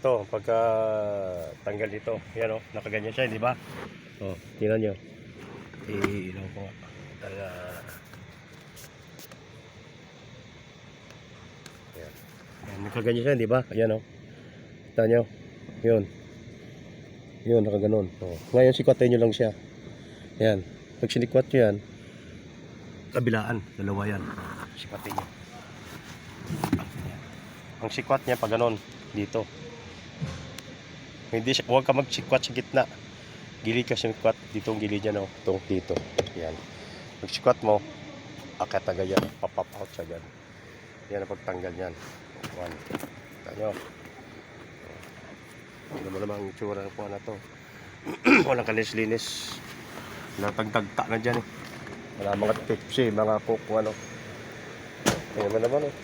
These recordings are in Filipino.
ito, pagka tanggal dito, yan o, nakaganyan siya, di ba? O, tingnan nyo. Ilaw ko nga. Yan. Yan, nakaganyan siya, di ba? Ayan o. Kita nyo. Yun. Yun, nakaganon. O. Ngayon, sikwatin nyo lang siya. Yan. Pag sinikwat nyo yan, kabilaan, dalawa yan. Sikwatin nyo. Ang sikwat niya, pag ganon, dito. Hindi siya, huwag ka magsikwat sa gitna. Gilid ka sikwat, dito ang gilid niya, no? Itong dito. Yan. Pag sikwat mo, akat agad yan. Papap out siya agad. Yan ang pagtanggal yan. One. Tanyo. Ano mo namang itsura po na to. Walang kalinis-linis. Natagtagta na dyan eh. Wala mga tipsy, mga kung ano. Yan naman oh.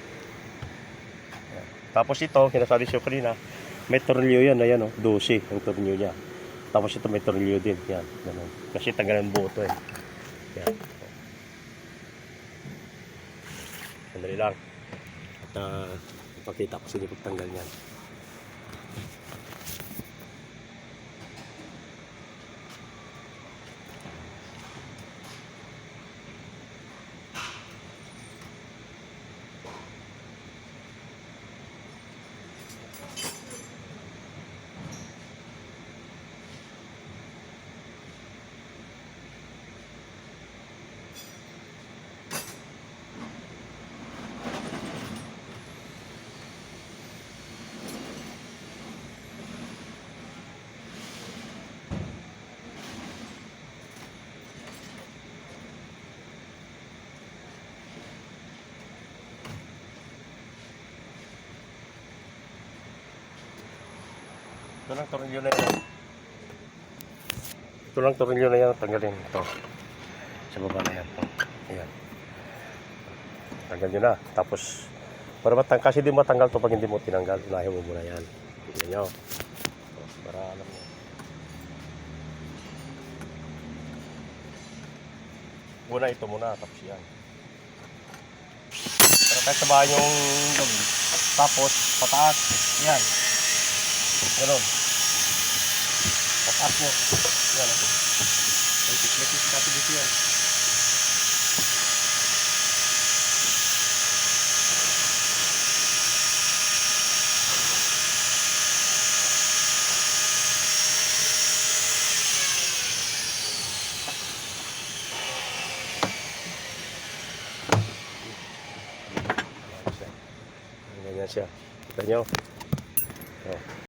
Tapos ito, kinasabi siya kanina, may tornilyo yan, ayan o, 12 ang tornilyo niya. Tapos ito may tornilyo din, yan, ganun. Kasi tanggalan buo ito eh. Yan. Sandali lang. At ipakita ko sa inyo pagtanggal niyan. Ito lang tornilyo na yan. Ito lang tornilyo na yan. Tanggalin ito. Sa baba na yan. Ayan. Tanggal nyo na. Tapos, para kasi di matanggal ito pag hindi mo tinanggal. Unahin mo muna yan. Tignan nyo. Para alam mo. Una ito muna. Tapos yan. Para kahit sabahan yung gawin. Tapos, pataas. Yan. Ganon. Pataas nyo. Yan. Lekis kasi dito yan. Ganyan siya. Kita nyo.